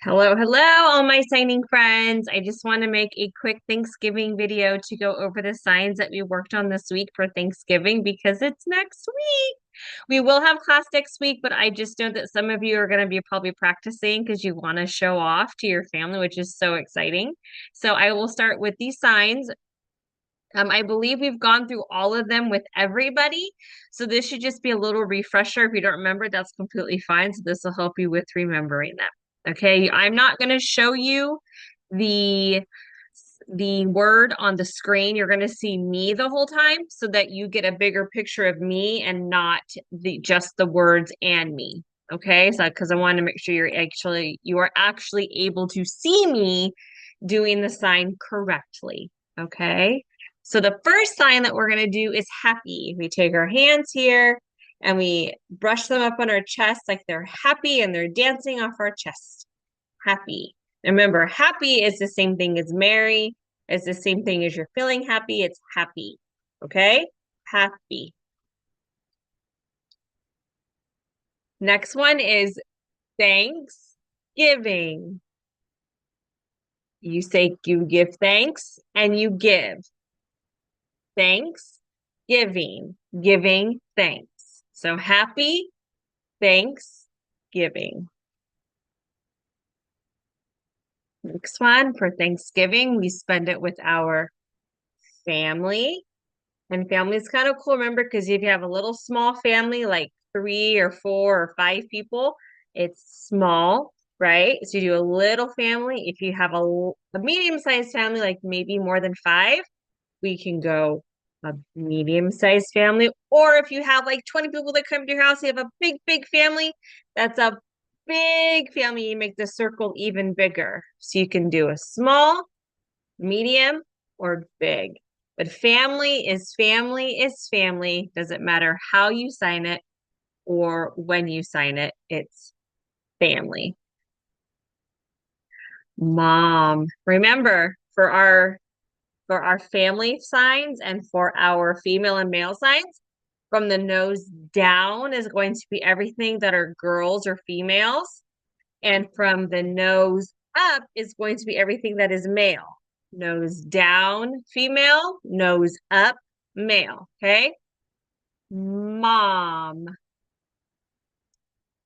Hello, hello, all my signing friends. I just want to make a quick Thanksgiving video to go over the signs that we worked on this week for Thanksgiving because it's next week. We will have class next week, but I just know that some of you are going to be probably practicing because you want to show off to your family, which is so exciting. So I will start with these signs. I believe we've gone through all of them with everybody. So this should just be a little refresher. If you don't remember, that's completely fine. So this will help you with remembering them. Okay, I'm not going to show you the the word on the screen. You're going to see me the whole time so that you get a bigger picture of me and not the just the words and me. Okay, so because I want to make sure you are actually able to see me doing the sign correctly. Okay. So the first sign that we're going to do is happy. We take our hands here and we brush them up on our chest like they're happy and they're dancing off our chest. Happy. Remember, happy is the same thing as merry. It's the same thing as you're feeling happy. It's happy. Okay? Happy. Next one is Thanksgiving. You say you give thanks and you give. Thanksgiving, giving thanks. So happy Thanksgiving. Next one for Thanksgiving, we spend it with our family. And family is kind of cool, remember, because if you have a little small family, like 3 or 4 or 5 people, it's small, right? So you do a little family. If you have a medium-sized family, like maybe more than 5, we can go a medium-sized family. Or if you have like 20 people that come to your house, you have a big, big family. That's a big family. You make the circle even bigger. So you can do a small, medium, or big. But family is family is family. Doesn't matter how you sign it or when you sign it, it's family. Mom. Remember, for our family signs and for our female and male signs, from the nose down is going to be everything that are girls or females. And from the nose up is going to be everything that is male. Nose down, female, nose up, male. Okay. Mom,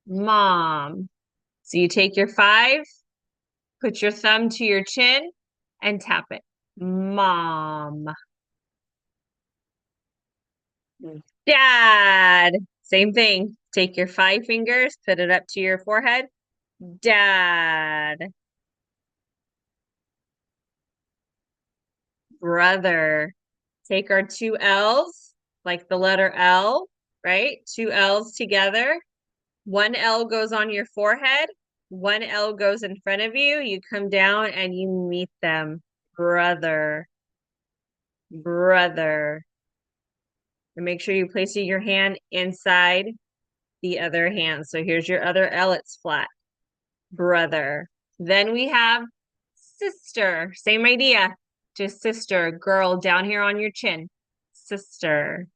mom. So you take your 5, put your thumb to your chin, and tap it. Mom. Dad. Same thing. Take your 5 fingers, put it up to your forehead. Dad. Brother. Take our 2 L's, like the letter L, right? 2 L's together. 1 L goes on your forehead. 1 L goes in front of you. You come down and you meet them. Brother. Brother. And make sure you're placing your hand inside the other hand. So here's your other L, it's flat. Brother. Then we have sister. Same idea. Just sister. Girl down here on your chin. Sister.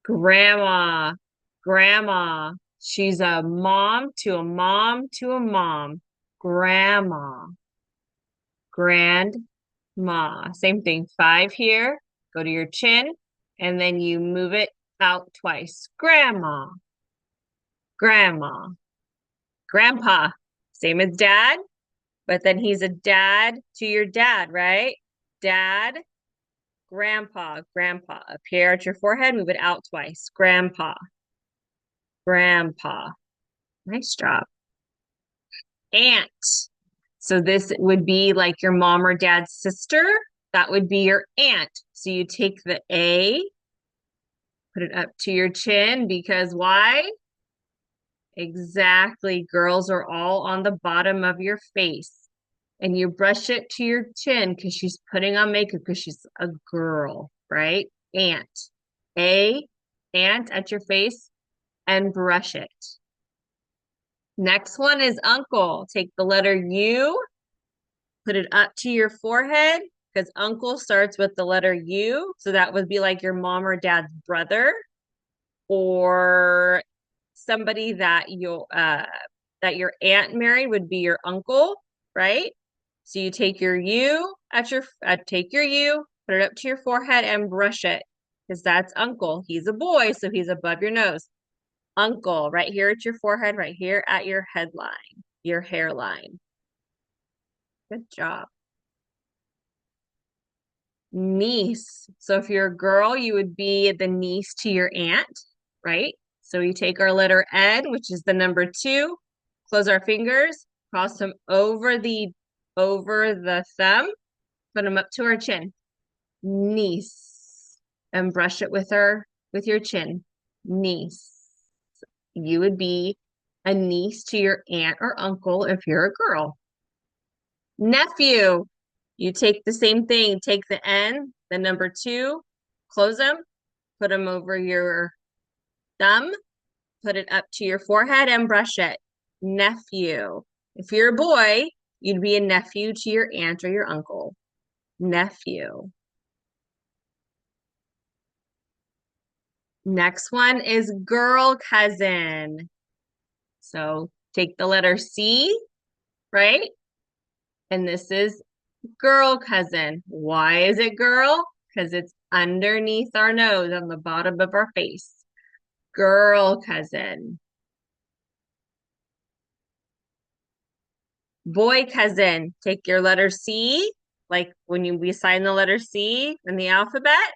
Grandma. Grandma. She's a mom to a mom to a mom. Grandma. Grandma. Same thing. 5 here. Go to your chin. And then you move it out twice. Grandma. Grandma. Grandpa. Same as dad, but then he's a dad to your dad, right? Dad. Grandpa. Grandpa. Up here at your forehead, move it out twice. Grandpa. Grandpa. Nice job. Aunt. So this would be like your mom or dad's sister. That would be your aunt. So you take the A, put it up to your chin because why? Exactly. Girls are all on the bottom of your face. And you brush it to your chin because she's putting on makeup because she's a girl, right? Aunt. A, aunt at your face and brush it. Next one is uncle. Take the letter U, put it up to your forehead because uncle starts with the letter U. So that would be like your mom or dad's brother or somebody that you'll that your aunt married would be your uncle, right? So you take your U take your U, put it up to your forehead and brush it because that's uncle. He's a boy, so he's above your nose. Uncle, right here at your forehead, right here at your headline, your hairline. Good job. Niece. So if you're a girl, you would be the niece to your aunt, right? So we take our letter N, which is the number 2, close our fingers, cross them over the thumb, put them up to our chin. Niece. And brush it with your chin. Niece. You would be a niece to your aunt or uncle if you're a girl. Nephew. You take the same thing, take the N, the number 2, close them, put them over your thumb, put it up to your forehead and brush it. Nephew. If you're a boy, you'd be a nephew to your aunt or your uncle. Nephew. Next one is girl cousin. So take the letter C, right? And this is girl cousin. Why is it girl? Because it's underneath our nose on the bottom of our face. Girl cousin. Boy cousin. Take your letter C, like when we sign the letter C in the alphabet.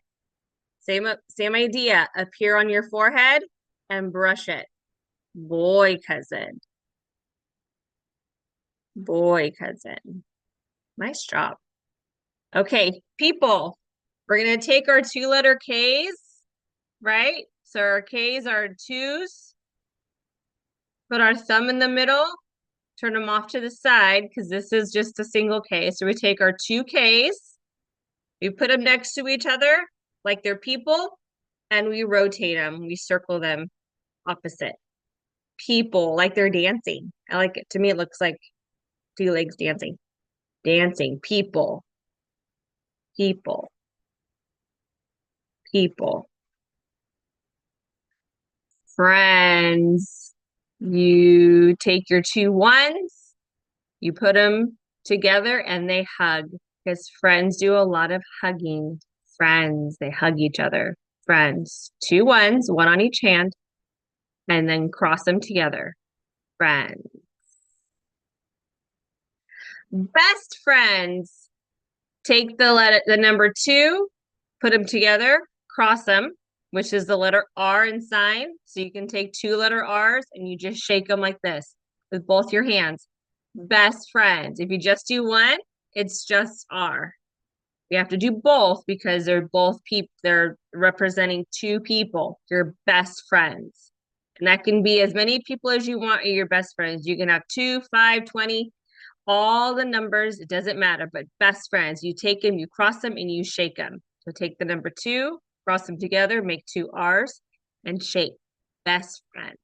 Same idea. Up here on your forehead and brush it. Boy cousin. Boy cousin. Nice job. Okay, people. We're going to take our 2-letter Ks, right? So our Ks are 2s. Put our thumb in the middle. Turn them off to the side because this is just a single K. So we take our 2 Ks. We put them next to each other like they're people. And we rotate them. We circle them opposite. People, like they're dancing. I like it. To me, it looks like 2 legs dancing. Dancing. People. People. People. Friends. You take your 2 1s, you put them together and they hug because friends do a lot of hugging. Friends, they hug each other. Friends. 2 1s, 1 on each hand, and then cross them together. Friends. Best friends. Take the number 2, put them together, cross them, which is the letter R in sign. So you can take 2 letter R's and you just shake them like this with both your hands. Best friends. If you just do one, it's just R. You have to do both because they're both people. They're representing 2 people, your best friends. And that can be as many people as you want are your best friends. You can have 2, 5, 20, all the numbers. It doesn't matter, but best friends, you take them, you cross them, and you shake them. So take the number 2, cross them together, make 2 R's, and shake. Best friends.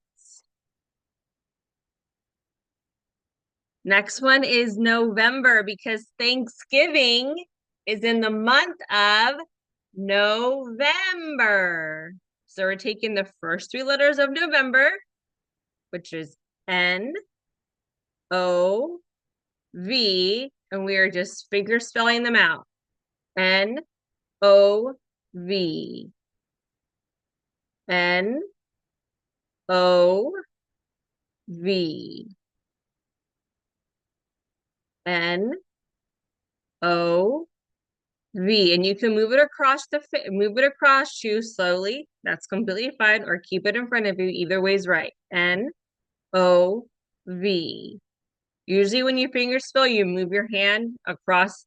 Next one is November because Thanksgiving is in the month of November. So we're taking the first 3 letters of November, which is N, O, V, and we are just finger spelling them out. N, O, V. N, O, V. N, O, V. And you can move it across you slowly. That's completely fine. Or keep it in front of you. Either way is right. N, O, V. Usually when you finger spell, you move your hand across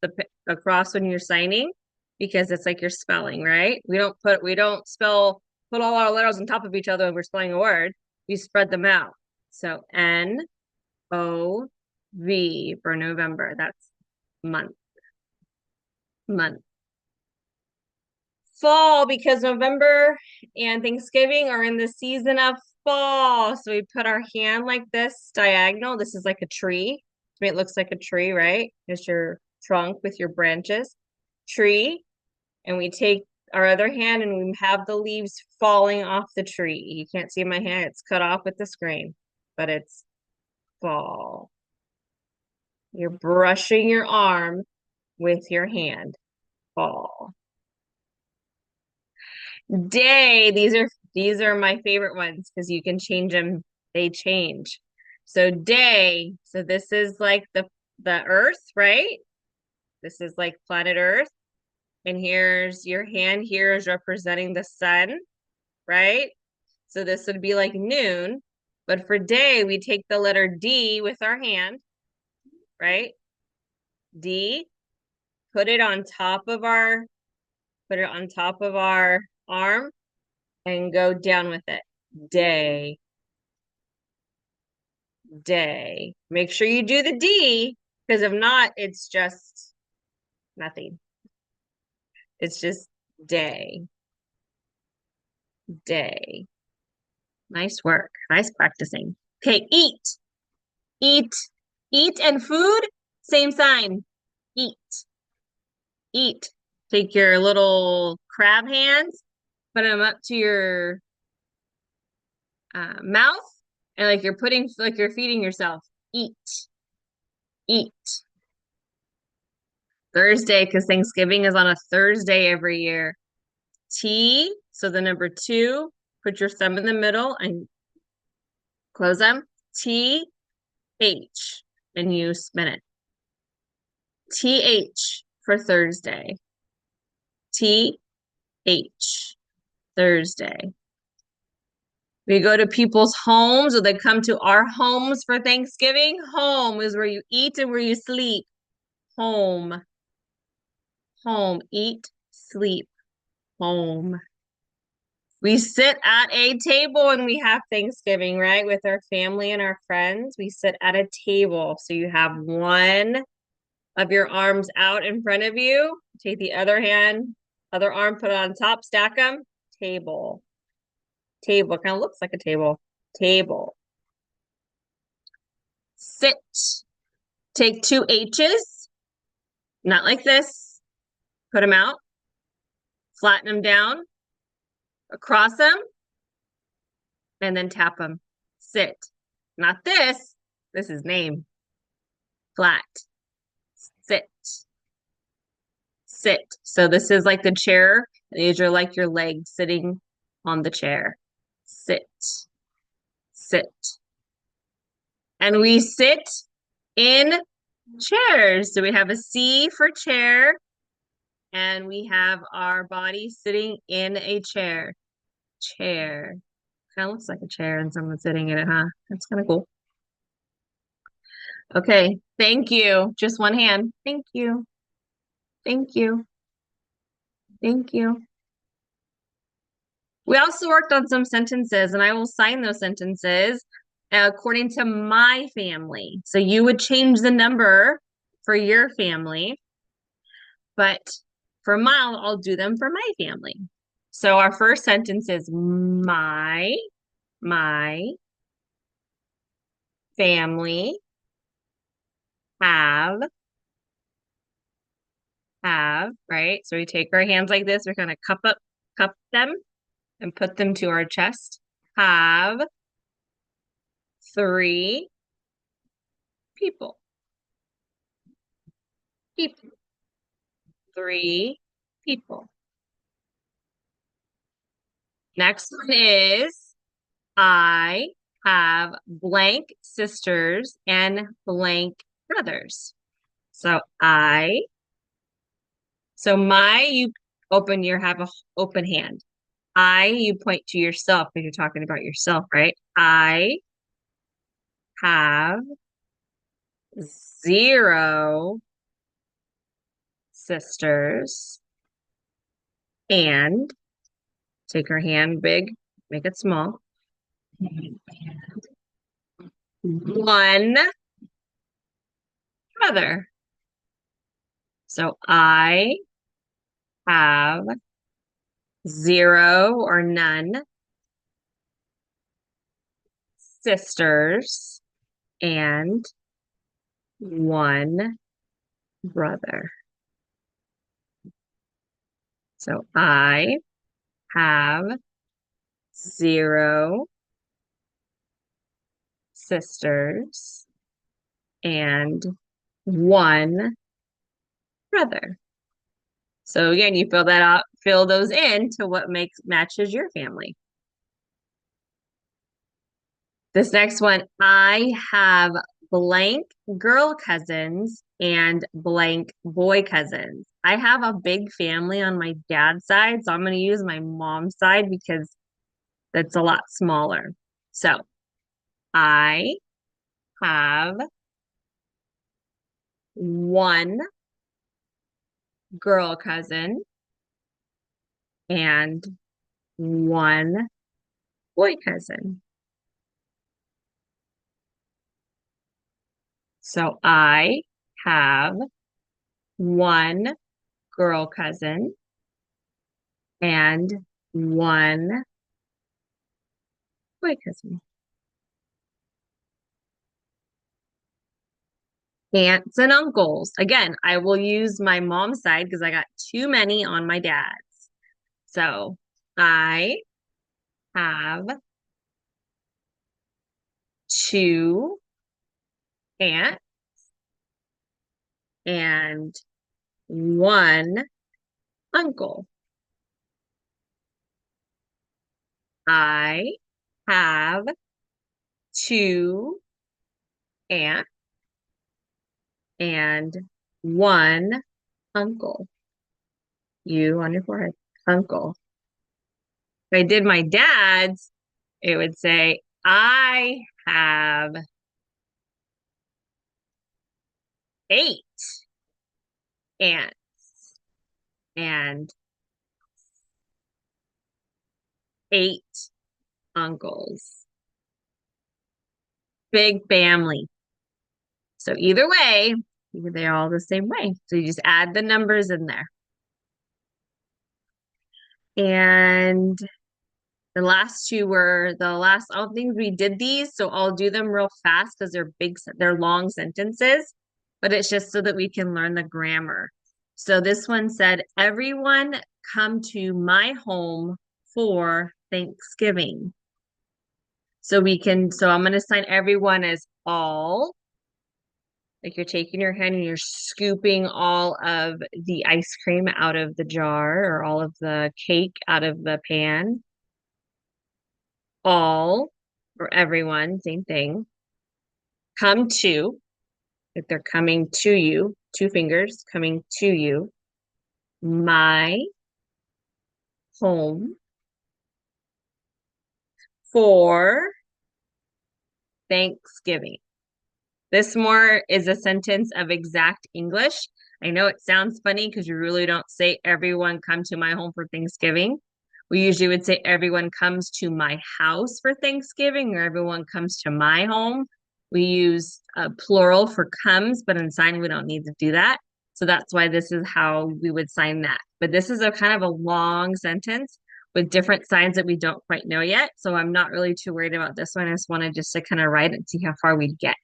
when you're signing because it's like you're spelling, right? We don't put all our letters on top of each other when we're spelling a word. We spread them out. So N, O, V for November. That's month. Month. Fall, because November and Thanksgiving are in the season of fall. So we put our hand like this, diagonal. This is like a tree. To me, it looks like a tree, right? There's your trunk with your branches. Tree. And we take our other hand and we have the leaves falling off the tree. You can't see my hand. It's cut off with the screen, but it's Ball. You're brushing your arm with your hand. Ball. Day. These are my favorite ones because you can change them. They change. So day. So this is like the Earth, right? This is like planet Earth. And here's your hand here is representing the sun, right? So this would be like noon. But for day, we take the letter D with our hand, right? D, put it on top of our arm and go down with it. Day. Day. Make sure you do the D, because if not, it's just nothing. It's just day. Day. Nice work. Nice practicing. Okay, eat. Eat. Eat and food, same sign. Eat. Eat. Take your little crab hands, put them up to your mouth, and like you're feeding yourself. Eat. Eat. Thursday, because Thanksgiving is on a Thursday every year. T, so the number 2, put your thumb in the middle and close them. T, H, and you spin it. TH for Thursday. TH, Thursday. We go to people's homes, or they come to our homes for Thanksgiving. Home is where you eat and where you sleep. Home. Home. Eat, sleep. Home. We sit at a table when we have Thanksgiving, right? With our family and our friends. We sit at a table. So you have one of your arms out in front of you. Take the other arm, put it on top, stack them. Table. Table. Kind of looks like a table. Table. Sit. Take 2 H's. Not like this. Put them out. Flatten them down. Across them. And then tap them. Sit. Not this. This is name. Flat. Sit. Sit. So this is like the chair. These are like your legs sitting on the chair. Sit. Sit. And we sit in chairs. So we have a C for chair. And we have our body sitting in a chair. Chair. Kind of looks like a chair and someone's sitting in it, huh? That's kind of cool. Okay, thank you. Just one hand. Thank you. Thank you. Thank you. We also worked on some sentences, and I will sign those sentences according to my family. So you would change the number for your family, but for mine, I'll do them for my family. So our first sentence is my family have, right? So we take our hands like this, we're gonna cup them and put them to our chest. Have 3 people. People. 3 people. Next one is I have blank sisters and blank brothers. So you have a open hand. You point to yourself because you're talking about yourself, right? I have 0 sisters and take her hand big, make it small. 1 brother. So I have 0 or none sisters and 1 brother. So I have 0 sisters and one brother. So again, you fill that out, fill those in to what matches your family. This next one, I have blank girl cousins and blank boy cousins. I have a big family on my dad's side, so I'm going to use my mom's side because that's a lot smaller. So I have one girl cousin and one boy cousin. So I have one girl cousin and one boy cousin. Aunts and uncles. Again, I will use my mom's side because I got too many on my dad's. So I have two aunts and one uncle. I have two aunts and one uncle. You on your forehead, uncle. If I did my dad's, it would say, I have 8 aunts and 8 uncles. Big family. So either way, they're all the same way. So you just add the numbers in there. And the last two were the last, I don't think we did these, so I'll do them real fast because they're long sentences, but it's just so that we can learn the grammar. So this one said, everyone come to my home for Thanksgiving. So I'm going to sign everyone as all. Like you're taking your hand and you're scooping all of the ice cream out of the jar or all of the cake out of the pan. All or everyone, same thing. Come to, if they're coming to you, 2 fingers coming to you. My home for Thanksgiving. This more is a sentence of exact English. I know it sounds funny because you really don't say everyone come to my home for Thanksgiving. We usually would say everyone comes to my house for Thanksgiving or everyone comes to my home. We use plural for comes, but in signing we don't need to do that. So that's why this is how we would sign that. But this is a kind of a long sentence with different signs that we don't quite know yet. So I'm not really too worried about this one. I just wanted just to kind of write it and see how far we'd get.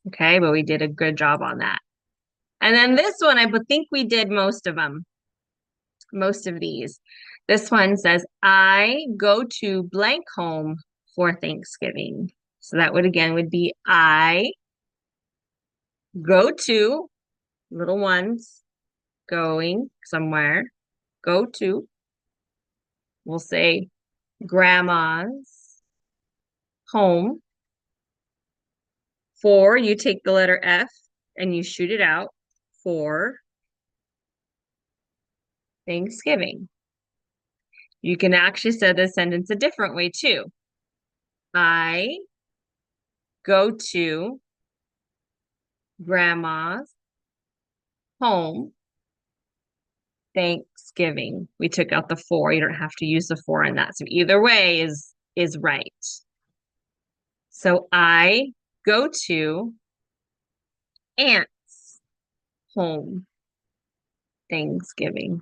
Okay, but we did a good job on that. And then this one, I think we did most of them, most of these. This one says, I go to blank home for Thanksgiving. So that would be I go to little ones going somewhere, go to, we'll say grandma's home. For, you take the letter F and you shoot it out for Thanksgiving. You can actually say this sentence a different way too. I go to grandma's home Thanksgiving. We took out the for. You don't have to use the for in that. So either way is right. So I go to aunt's home Thanksgiving.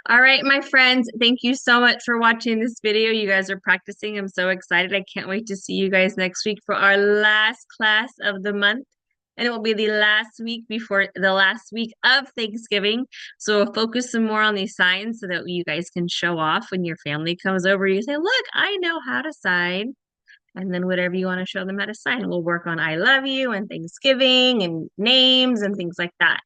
All right, my friends, thank you so much for watching this video. You guys are practicing. I'm so excited. I can't wait to see you guys next week for our last class of the month. And it will be the last week before the last week of Thanksgiving. So we'll focus some more on these signs so that you guys can show off when your family comes over. You say, look, I know how to sign. And then whatever you want to show them how to sign, we'll work on I love you and Thanksgiving and names and things like that.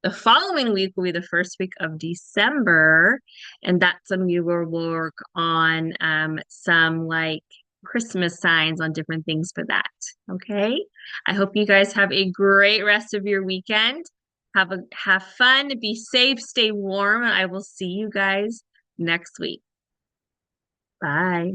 The following week will be the first week of December, and that's when we will work on some like Christmas signs on different things for that. Okay. I hope you guys have a great rest of your weekend. Have fun, be safe, stay warm, and I will see you guys next week. Bye.